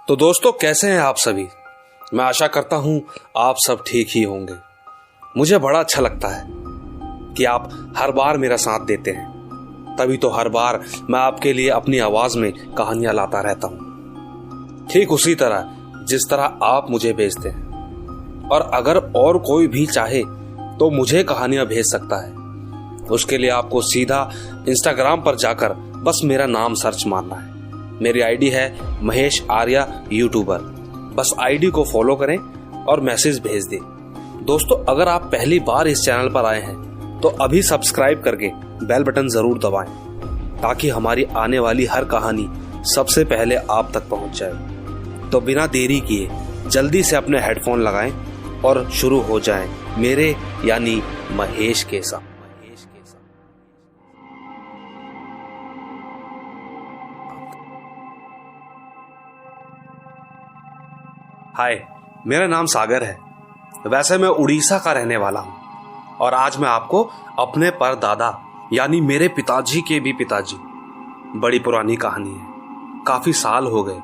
तो दोस्तों, कैसे हैं आप सभी। मैं आशा करता हूं आप सब ठीक ही होंगे। मुझे बड़ा अच्छा लगता है कि आप हर बार मेरा साथ देते हैं, तभी तो हर बार मैं आपके लिए अपनी आवाज में कहानियां लाता रहता हूं, ठीक उसी तरह जिस तरह आप मुझे भेजते हैं। और अगर और कोई भी चाहे तो मुझे कहानियां भेज सकता है। उसके लिए आपको सीधा इंस्टाग्राम पर जाकर बस मेरा नाम सर्च मारना है। मेरी आईडी है महेश आर्या यूट्यूबर। बस आईडी को फॉलो करें और मैसेज भेज दें। दोस्तों, अगर आप पहली बार इस चैनल पर आए हैं तो अभी सब्सक्राइब करके बेल बटन जरूर दबाएं, ताकि हमारी आने वाली हर कहानी सबसे पहले आप तक पहुंच जाए। तो बिना देरी किए जल्दी से अपने हेडफोन लगाएं और शुरू हो जाएं मेरे यानी महेश के साथ। हाय, मेरा नाम सागर है। वैसे मैं उड़ीसा का रहने वाला हूं और आज मैं आपको अपने परदादा यानी मेरे पिताजी के भी पिताजी, बड़ी पुरानी कहानी है। काफी साल हो गए,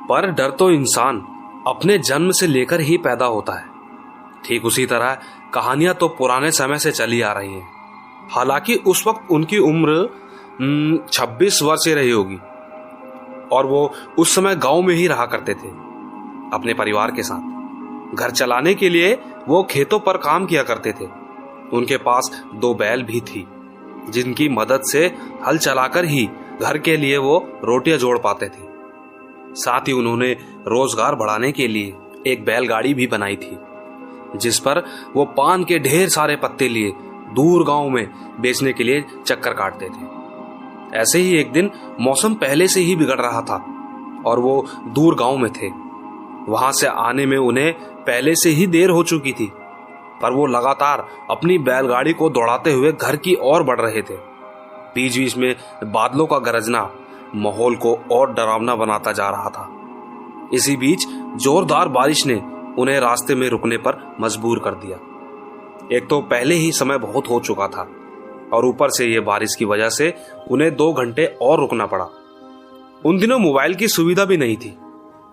पर डर तो इंसान अपने जन्म से लेकर ही पैदा होता है। ठीक उसी तरह कहानियां तो पुराने समय से चली आ रही हैं। हालांकि उस वक्त उनकी उम्र 26 वर्ष ही रही होगी और वो उस समय गांव में ही रहा करते थे अपने परिवार के साथ। घर चलाने के लिए वो खेतों पर काम किया करते थे। उनके पास 2 बैल भी थी, जिनकी मदद से हल चलाकर ही घर के लिए वो रोटियां जोड़ पाते थे। साथ ही उन्होंने रोजगार बढ़ाने के लिए एक बैलगाड़ी भी बनाई थी, जिस पर वो पान के ढेर सारे पत्ते लिए दूर गांव में बेचने के लिए चक्कर काटते थे। ऐसे ही एक दिन मौसम पहले से ही बिगड़ रहा था और वो दूर गांव में थे। वहां से आने में उन्हें पहले से ही देर हो चुकी थी, पर वो लगातार अपनी बैलगाड़ी को दौड़ाते हुए घर की ओर बढ़ रहे थे। बीच बीच में बादलों का गरजना माहौल को और डरावना बनाता जा रहा था। इसी बीच जोरदार बारिश ने उन्हें रास्ते में रुकने पर मजबूर कर दिया। एक तो पहले ही समय बहुत हो चुका था और ऊपर से ये बारिश की वजह से उन्हें 2 घंटे और रुकना पड़ा। उन दिनों मोबाइल की सुविधा भी नहीं थी,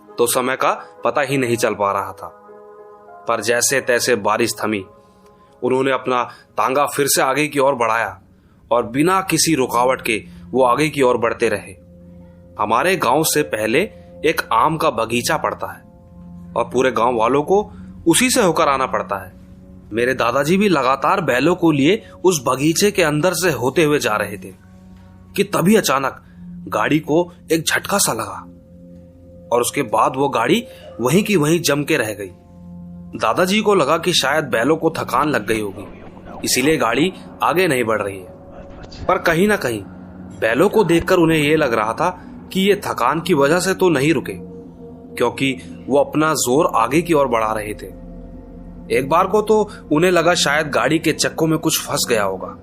तो समय का पता ही नहीं चल पा रहा था। पर जैसे तैसे बारिश थमी, उन्होंने अपना तांगा फिर से आगे की ओर बढ़ाया और बिना किसी रुकावट के वो आगे की ओर बढ़ते रहे। हमारे गांव से पहले एक आम का बगीचा पड़ता है और पूरे गांव वालों को उसी से होकर आना पड़ता है। मेरे दादाजी भी लगातार बैलों को लिए उस बगीचे के अंदर से होते हुए जा रहे थे कि तभी अचानक गाड़ी को एक झटका सा लगा और उसके बाद वो गाड़ी वहीं की वहीं जम के रह गई। दादाजी को लगा कि शायद बैलों को थकान लग गई होगी, इसीलिए गाड़ी आगे नहीं बढ़ रही है। पर कहीं ना कहीं बैलों को देखकर उन्हें यह लग रहा था कि ये थकान की वजह से तो नहीं रुके, क्योंकि वो अपना जोर आगे की ओर बढ़ा रहे थे। एक बार को तो उन्हें लगा शायद गाड़ी के चक्कों में कुछ फंस गया होगा,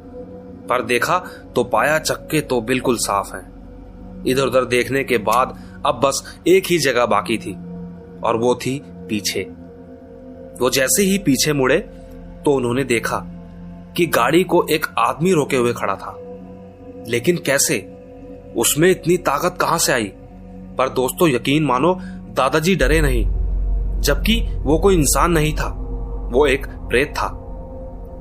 पर देखा तो पाया चक्के तो बिल्कुल साफ हैं। इधर उधर देखने के बाद अब बस एक ही जगह बाकी थी और वो थी पीछे। वो जैसे ही पीछे मुड़े तो उन्होंने देखा कि गाड़ी को एक आदमी रोके हुए खड़ा था। लेकिन कैसे? उसमें इतनी ताकत कहां से आई? पर दोस्तों, यकीन मानो, दादाजी डरे नहीं, जबकि वो कोई इंसान नहीं था, वो एक प्रेत था।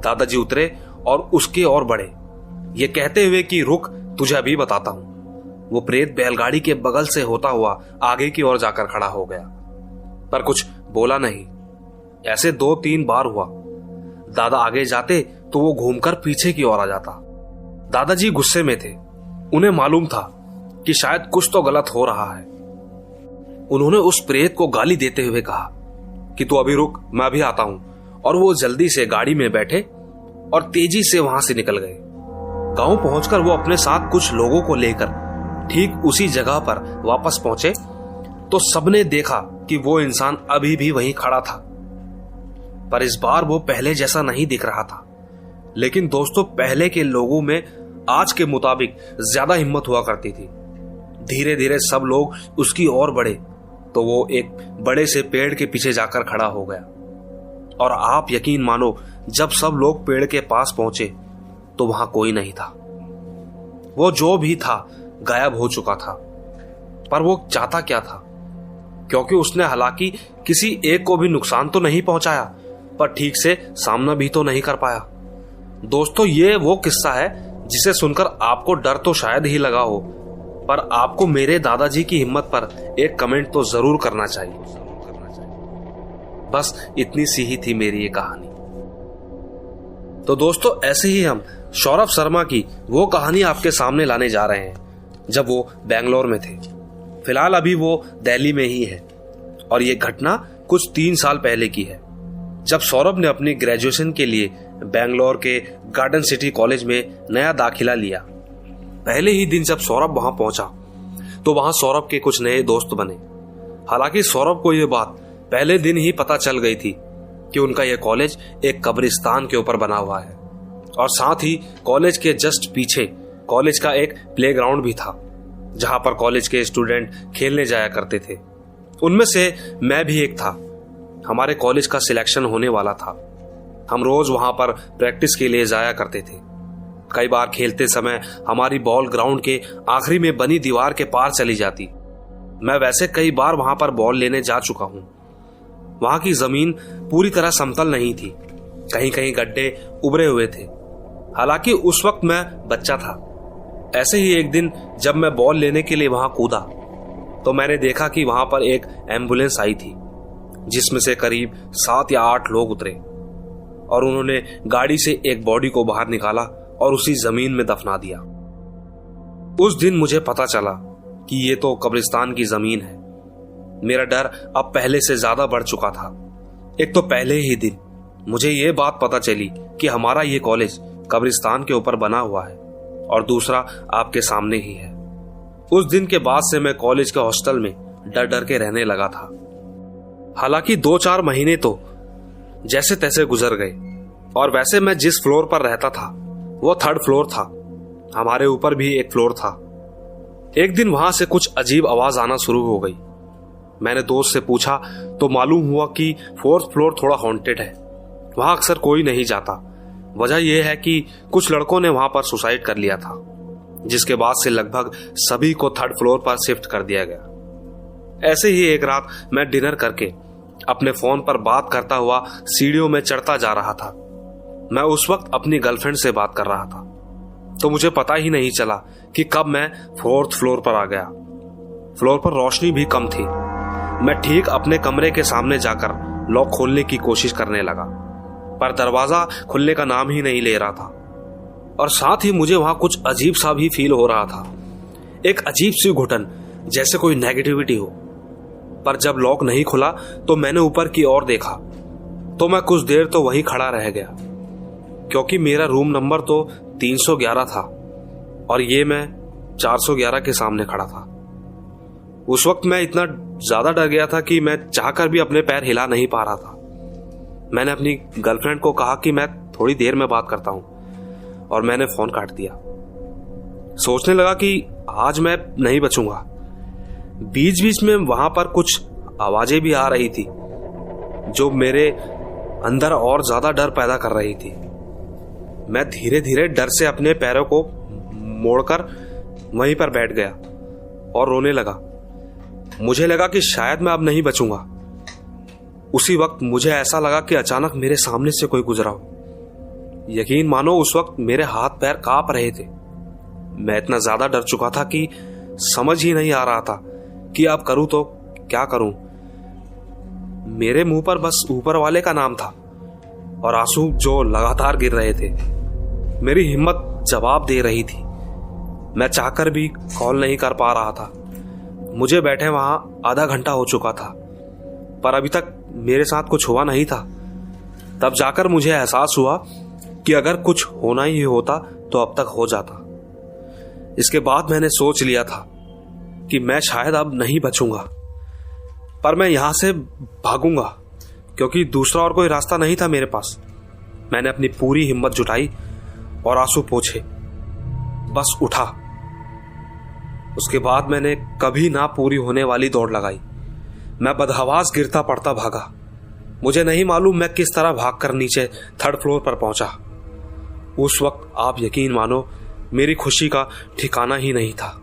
दादाजी उतरे और उसके ओर बढ़े, ये कहते हुए कि रुक, तुझे अभी बताता हूं। वो प्रेत बैलगाड़ी के बगल से होता हुआ आगे की ओर जाकर खड़ा हो गया, पर कुछ बोला नहीं। ऐसे 2-3 बार हुआ। दादा आगे जाते तो वो घूमकर पीछे की ओर आ जाता। दादाजी गुस्से में थे। उन्हें मालूम था कि शायद कुछ तो गलत हो रहा है। उन्होंने उस प्रेत को गाली देते हुए कहा कि तू अभी रुक, मैं अभी आता हूं। और वो जल्दी से गाड़ी में बैठे और तेजी से वहां से निकल गए। गांव पहुंचकर वो अपने साथ कुछ लोगों को लेकर ठीक उसी जगह पर वापस पहुंचे तो सबने देखा कि वो इंसान अभी भी वहीं खड़ा था, पर इस बार वो पहले जैसा नहीं दिख रहा था। लेकिन दोस्तों, पहले के लोगों में आज के मुताबिक ज्यादा हिम्मत हुआ करती थी। धीरे धीरे सब लोग उसकी ओर बढ़े तो वो एक बड़े से पेड़ के पीछे जाकर खड़ा हो गया। और आप यकीन मानो, जब सब लोग पेड़ के पास पहुंचे तो वहां कोई नहीं था। वो जो भी था गायब हो चुका था। पर वो चाहता क्या था? क्योंकि उसने हालांकि किसी एक को भी नुकसान तो नहीं पहुंचाया, पर ठीक से सामना भी तो नहीं कर पाया। दोस्तों, ये वो किस्सा है जिसे सुनकर आपको डर तो शायद ही लगा हो, पर आपको मेरे दादाजी की हिम्मत पर एक कमेंट तो जरूर करना चाहिए। बस इतनी सी ही थी मेरी ये कहानी। तो दोस्तों, ऐसे ही हम सौरभ शर्मा की वो कहानी आपके सामने लाने जा रहे हैं जब वो बेंगलोर में थे। फिलहाल अभी वो दिल्ली में ही है और ये घटना कुछ 3 साल पहले की है, जब सौरभ ने अपनी ग्रेजुएशन के लिए बेंगलोर के गार्डन सिटी कॉलेज में नया दाखिला लिया। पहले ही दिन जब सौरभ वहां पहुंचा तो वहां सौरभ के कुछ नए दोस्त बने। हालांकि सौरभ को यह बात पहले दिन ही पता चल गई थी कि उनका यह कॉलेज एक कब्रिस्तान के ऊपर बना हुआ है और साथ ही कॉलेज के जस्ट पीछे कॉलेज का एक प्लेग्राउंड भी था जहां पर कॉलेज के स्टूडेंट खेलने जाया करते थे। उनमें से मैं भी एक था। हमारे कॉलेज का सिलेक्शन होने वाला था। हम रोज वहां पर प्रैक्टिस के लिए जाया करते थे। कई बार खेलते समय हमारी बॉल ग्राउंड के आखिरी में बनी दीवार के पार चली जाती। मैं वैसे कई बार वहां पर बॉल लेने जा चुका हूं। वहां की जमीन पूरी तरह समतल नहीं थी, कहीं कहीं गड्ढे उभरे हुए थे। हालांकि उस वक्त मैं बच्चा था। ऐसे ही एक दिन जब मैं बॉल लेने के लिए वहां कूदा तो मैंने देखा कि वहां पर एक एम्बुलेंस आई थी जिसमें से करीब 7 या 8 लोग उतरे और उन्होंने गाड़ी से एक बॉडी को बाहर निकाला और उसी जमीन में दफना दिया। उस दिन मुझे पता चला कि ये तो कब्रिस्तान की जमीन है। मेरा डर अब पहले से ज्यादा बढ़ चुका था। एक तो पहले ही दिन मुझे ये बात पता चली कि हमारा ये कॉलेज कब्रिस्तान के ऊपर बना हुआ है और दूसरा आपके सामने ही है। उस दिन के बाद से मैं कॉलेज के हॉस्टल में डर डर के रहने लगा था। हालांकि 2-4 महीने तो जैसे तैसे गुजर गए और वैसे मैं जिस फ्लोर पर रहता था वो 3rd फ्लोर था। हमारे ऊपर भी एक फ्लोर था। एक दिन वहां से कुछ अजीब आवाज आना शुरू हो गई। मैंने दोस्त से पूछा तो मालूम हुआ कि 4th फ्लोर थोड़ा हॉन्टेड है, वहां अक्सर कोई नहीं जाता। वजह यह है कि कुछ लड़कों ने वहां पर सुसाइड कर लिया था, जिसके बाद से लगभग सभी को 3rd फ्लोर पर शिफ्ट कर दिया गया। ऐसे ही एक रात मैं डिनर करके अपने फोन पर बात करता हुआ सीढ़ियों में चढ़ता जा रहा था। मैं उस वक्त अपनी गर्लफ्रेंड से बात कर रहा था, तो मुझे पता ही नहीं चला कि कब मैं 4th फ्लोर पर आ गया। फ्लोर पर रोशनी भी कम थी। मैं ठीक अपने कमरे के सामने जाकर लॉक खोलने की कोशिश करने लगा, पर दरवाजा खुलने का नाम ही नहीं ले रहा था और साथ ही मुझे वहां कुछ अजीब सा भी फील हो रहा था। एक अजीब सी घुटन, जैसे कोई नेगेटिविटी हो। पर जब लॉक नहीं खुला तो मैंने ऊपर की ओर देखा तो मैं कुछ देर तो वहीं खड़ा रह गया, क्योंकि मेरा रूम नंबर तो 311 था और ये मैं 411 के सामने खड़ा था। उस वक्त मैं इतना ज्यादा डर गया था कि मैं चाहकर भी अपने पैर हिला नहीं पा रहा था। मैंने अपनी गर्लफ्रेंड को कहा कि मैं थोड़ी देर में बात करता हूं और मैंने फोन काट दिया। सोचने लगा कि आज मैं नहीं बचूंगा। बीच बीच में वहां पर कुछ आवाजें भी आ रही थी जो मेरे अंदर और ज्यादा डर पैदा कर रही थी। मैं धीरे धीरे डर से अपने पैरों को मोड़कर वहीं पर बैठ गया और रोने लगा। मुझे लगा कि शायद मैं अब नहीं बचूंगा। उसी वक्त मुझे ऐसा लगा कि अचानक मेरे सामने से कोई गुजरा हो। यकीन मानो उस वक्त मेरे हाथ पैर कांप रहे थे। मैं इतना ज्यादा डर चुका था कि समझ ही नहीं आ रहा था कि अब करूं तो क्या करूं। मेरे मुंह पर बस ऊपर वाले का नाम था और आंसू जो लगातार गिर रहे थे। मेरी हिम्मत जवाब दे रही थी। मैं चाहकर भी कॉल नहीं कर पा रहा था। मुझे बैठे वहां आधा घंटा हो चुका था, पर अभी तक मेरे साथ कुछ हुआ नहीं था। तब जाकर मुझे एहसास हुआ कि अगर कुछ होना ही होता तो अब तक हो जाता। इसके बाद मैंने सोच लिया था कि मैं शायद अब नहीं बचूंगा, पर मैं यहां से भागूंगा, क्योंकि दूसरा और कोई रास्ता नहीं था मेरे पास। मैंने अपनी पूरी हिम्मत जुटाई और आंसू पोंछे, बस उठा। उसके बाद मैंने कभी ना पूरी होने वाली दौड़ लगाई। मैं बदहवास गिरता पड़ता भागा। मुझे नहीं मालूम मैं किस तरह भागकर नीचे 3rd फ्लोर पर पहुंचा। उस वक्त आप यकीन मानो मेरी खुशी का ठिकाना ही नहीं था।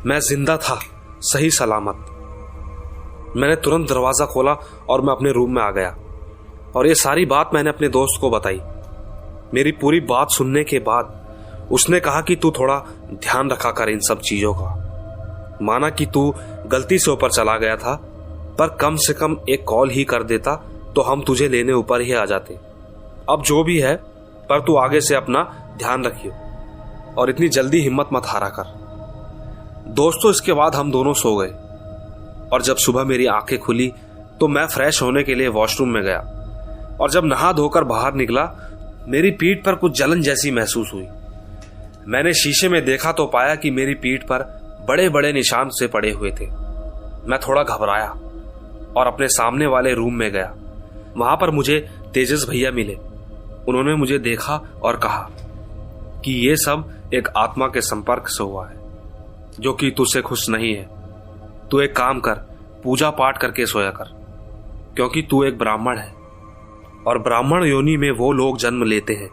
मैं जिंदा था, सही सलामत। मैंने तुरंत दरवाज़ा खोला और मैं अपने रूम में आ गया और ये सारी बात मैंने अपने दोस्त को बताई। मेरी पूरी बात सुनने के बाद उसने कहा कि तू थोड़ा ध्यान रखा कर इन सब चीज़ों का। माना कि तू गलती से ऊपर चला गया था, पर कम से कम एक कॉल ही कर देता तो हम तुझे लेने ऊपर ही आ जाते। अब जो भी है, पर तू आगे से अपना ध्यान रखियो और इतनी जल्दी हिम्मत मत हारा कर। दोस्तों, इसके बाद हम दोनों सो गए और जब सुबह मेरी आंखें खुली तो मैं फ्रेश होने के लिए वॉशरूम में गया और जब नहा धोकर बाहर निकला, मेरी पीठ पर कुछ जलन जैसी महसूस हुई। मैंने शीशे में देखा तो पाया कि मेरी पीठ पर बड़े बड़े निशान से पड़े हुए थे। मैं थोड़ा घबराया और अपने सामने वाले रूम में गया। वहां पर मुझे तेजस भैया मिले। उन्होंने मुझे देखा और कहा कि ये सब एक आत्मा के संपर्क से हुआ है जो कि तुझसे खुश नहीं है। तू एक काम कर, पूजा पाठ करके सोया कर, क्योंकि तू एक ब्राह्मण है और ब्राह्मण योनि में वो लोग जन्म लेते हैं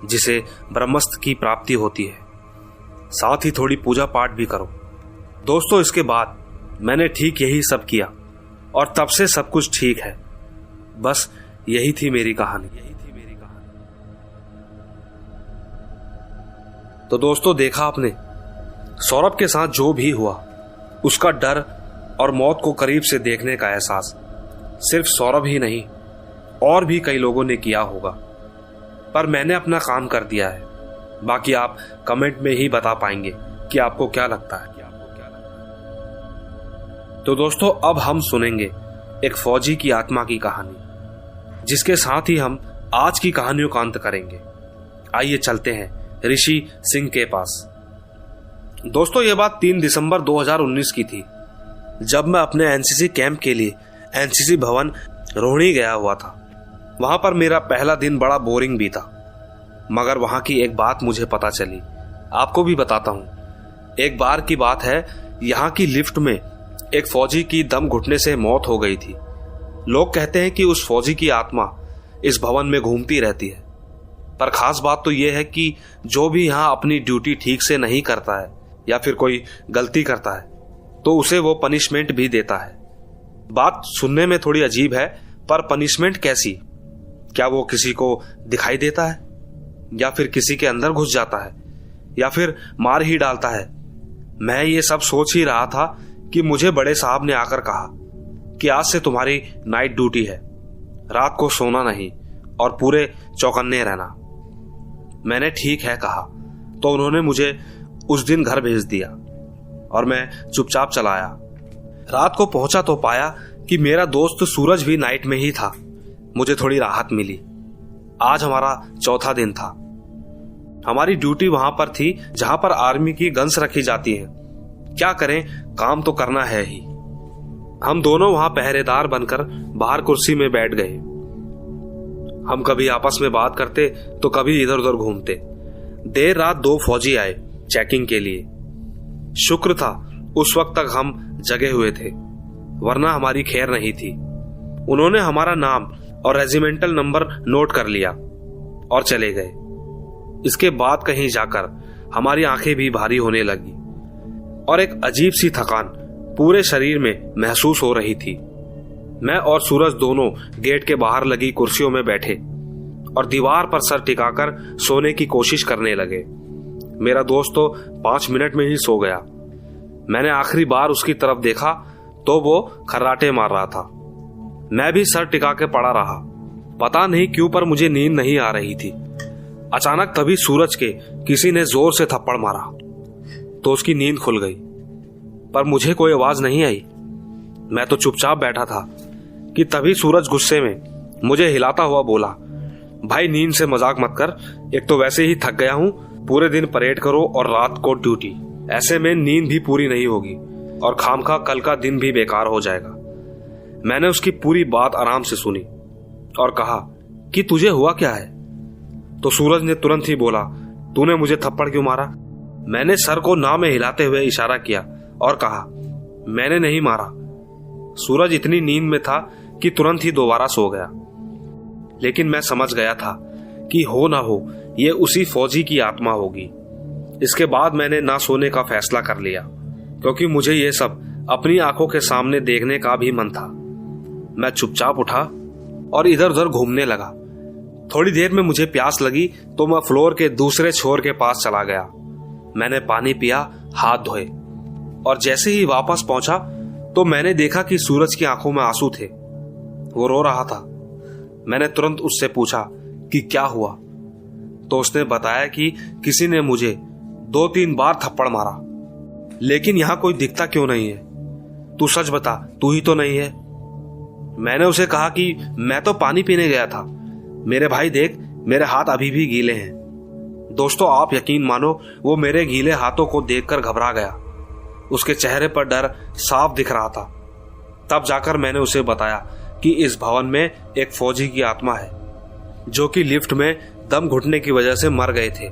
जिसे ब्रह्मस्त्र की प्राप्ति होती है। साथ ही थोड़ी पूजा पाठ भी करो। दोस्तों, इसके बाद मैंने ठीक यही सब किया और तब से सब कुछ ठीक है। बस यही थी मेरी कहानी। तो दोस्तों, देखा आपने, सौरभ के साथ जो भी हुआ, उसका डर और मौत को करीब से देखने का एहसास सिर्फ सौरभ ही नहीं, और भी कई लोगों ने किया होगा। पर मैंने अपना काम कर दिया है। बाकी आप कमेंट में ही बता पाएंगे कि आपको क्या लगता है। तो दोस्तों, अब हम सुनेंगे एक फौजी की आत्मा की कहानी, जिसके साथ ही हम आज की कहानियों का अंत करेंगे। आइए चलते हैं ऋषि सिंह के पास। दोस्तों, यह बात 3 दिसंबर 2019 की थी, जब मैं अपने एनसीसी कैंप के लिए एनसीसी भवन रोहिणी गया हुआ था। वहां पर मेरा पहला दिन बड़ा बोरिंग भी था, मगर वहां की एक बात मुझे पता चली, आपको भी बताता हूं। एक बार की बात है, यहां की लिफ्ट में एक फौजी की दम घुटने से मौत हो गई थी। लोग कहते हैं कि उस फौजी की आत्मा इस भवन में घूमती रहती है, पर खास बात तो यह है कि जो भी यहां अपनी ड्यूटी ठीक से नहीं करता है या फिर कोई गलती करता है तो उसे वो पनिशमेंट भी देता है। बात सुनने में थोड़ी अजीब है, पर पनिशमेंट कैसी? क्या वो किसी को दिखाई देता है, या फिर किसी के अंदर घुस जाता है, या फिर मार ही डालता है? मैं ये सब सोच ही रहा था कि मुझे बड़े साहब ने आकर कहा कि आज से तुम्हारी नाइट ड्यूटी है, रात को सोना नहीं और पूरे चौकन्ने रहना। मैंने ठीक है कहा, तो उन्होंने मुझे उस दिन घर भेज दिया और मैं चुपचाप चला आया। रात को पहुंचा तो पाया कि मेरा दोस्त सूरज भी नाइट में ही था। मुझे थोड़ी राहत मिली। आज हमारा चौथा दिन था। हमारी ड्यूटी वहां पर थी जहां पर आर्मी की गन्स रखी जाती हैं। क्या करें, काम तो करना है ही। हम दोनों वहां पहरेदार बनकर बाहर कुर्सी में बैठ गए। हम कभी आपस में बात करते तो कभी इधर उधर घूमते। देर रात 2 फौजी आए चेकिंग के लिए। शुक्र था उस वक्त तक हम जगे हुए थे, वरना हमारी खैर नहीं थी। उन्होंने हमारा नाम और रेजिमेंटल नंबर नोट कर लिया और चले गए। इसके बाद कहीं जाकर हमारी आंखें भी भारी होने लगी और एक अजीब सी थकान पूरे शरीर में महसूस हो रही थी। मैं और सूरज दोनों गेट के बाहर लगी कुर्सियों में बैठे और दीवार पर सर टिकाकर सोने की कोशिश करने लगे। मेरा दोस्त तो 5 मिनट में ही सो गया। मैंने आखिरी बार उसकी तरफ देखा तो वो खर्राटे मार रहा था। मैं भी सर टिका के पड़ा रहा। पता नहीं क्यों, पर मुझे नींद नहीं आ रही थी। अचानक तभी सूरज के किसी ने जोर से थप्पड़ मारा तो उसकी नींद खुल गई, पर मुझे कोई आवाज नहीं आई। मैं तो चुपचाप बैठा था कि तभी सूरज गुस्से में मुझे हिलाता हुआ बोला, भाई नींद से मजाक मत कर, एक तो वैसे ही थक गया हूं, पूरे दिन परेड करो और रात को ड्यूटी, ऐसे में नींद भी पूरी नहीं होगी और खामखा कल का दिन भी बेकार हो जाएगा। मैंने उसकी पूरी बात आराम से सुनी और कहा कि तुझे हुआ क्या है? तो सूरज ने तुरंत ही बोला, तूने मुझे थप्पड़ क्यों मारा? मैंने सर को ना में हिलाते हुए इशारा किया और कहा, मैंने नहीं मारा। सूरज इतनी नींद में था कि तुरंत ही दोबारा सो गया। लेकिन मैं समझ गया था कि हो ना हो ये उसी फौजी की आत्मा होगी। इसके बाद मैंने ना सोने का फैसला कर लिया, क्योंकि मुझे ये सब अपनी आंखों के सामने देखने का भी मन था। मैं चुपचाप उठा और इधर उधर घूमने लगा। थोड़ी देर में मुझे प्यास लगी तो मैं फ्लोर के दूसरे छोर के पास चला गया। मैंने पानी पिया, हाथ धोए और जैसे ही वापस पहुंचा तो मैंने देखा कि सूरज की आंखों में आंसू थे। वो रो रहा था। मैंने तुरंत उससे पूछा कि क्या हुआ, तो उसने बताया कि किसी ने मुझे 2-3 बार थप्पड़ मारा, लेकिन यहां कोई दिखता क्यों नहीं है? तू सच बता, तू ही तो नहीं है। मैंने उसे कहा कि मैं तो पानी पीने गया था। मेरे भाई देख, मेरे हाथ अभी भी गीले हैं। दोस्तों, आप यकीन मानो, वो मेरे गीले हाथों को देखकर घबरा गया। उसके चेहरे पर डर साफ दिख रहा था। तब जाकर मैंने उसे बताया कि इस भवन में एक फौजी की आत्मा है जो कि लिफ्ट में दम घुटने की वजह से मर गए थे।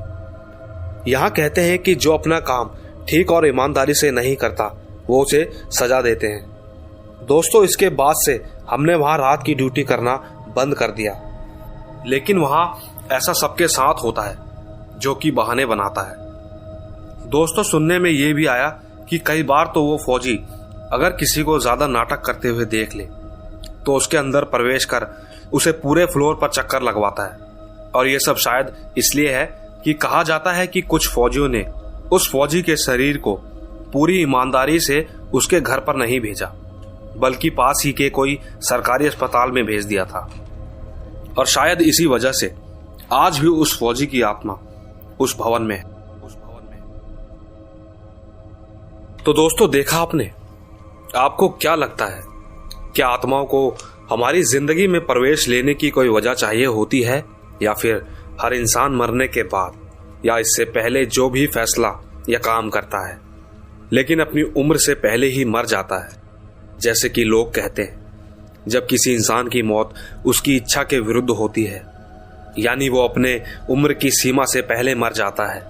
यहां कहते हैं कि जो अपना काम ठीक और ईमानदारी से नहीं करता वो उसे सजा देते हैं। दोस्तों, इसके बाद से हमने वहां रात की ड्यूटी करना बंद कर दिया, लेकिन वहां ऐसा सबके साथ होता है जो कि बहाने बनाता है। दोस्तों, सुनने में यह भी आया कि कई बार तो वो फौजी अगर किसी को ज्यादा नाटक करते हुए देख ले तो उसके अंदर प्रवेश कर उसे पूरे फ्लोर पर चक्कर लगवाता है। और ये सब शायद इसलिए है कि कहा जाता है कि कुछ फौजियों ने उस फौजी के शरीर को पूरी ईमानदारी से उसके घर पर नहीं भेजा, बल्कि पास ही के कोई सरकारी अस्पताल में भेज दिया था। और शायद इसी वजह से आज भी उस फौजी की आत्मा उस भवन में है। तो दोस्तों, देखा आपने? आपको क्या लगता है, क्या आत्माओं को हमारी जिंदगी में प्रवेश लेने की कोई वजह चाहिए होती है, या फिर हर इंसान मरने के बाद या इससे पहले जो भी फैसला या काम करता है लेकिन अपनी उम्र से पहले ही मर जाता है? जैसे कि लोग कहते हैं, जब किसी इंसान की मौत उसकी इच्छा के विरुद्ध होती है, यानी वो अपने उम्र की सीमा से पहले मर जाता है,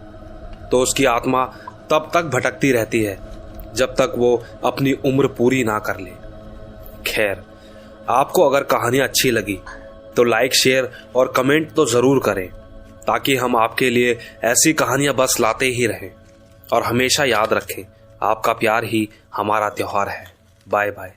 तो उसकी आत्मा तब तक भटकती रहती है जब तक वो अपनी उम्र पूरी ना कर ले। खैर, आपको अगर कहानी अच्छी लगी तो लाइक, शेयर और कमेंट तो जरूर करें, ताकि हम आपके लिए ऐसी कहानियां बस लाते ही रहें। और हमेशा याद रखें, आपका प्यार ही हमारा त्योहार है। Bye bye.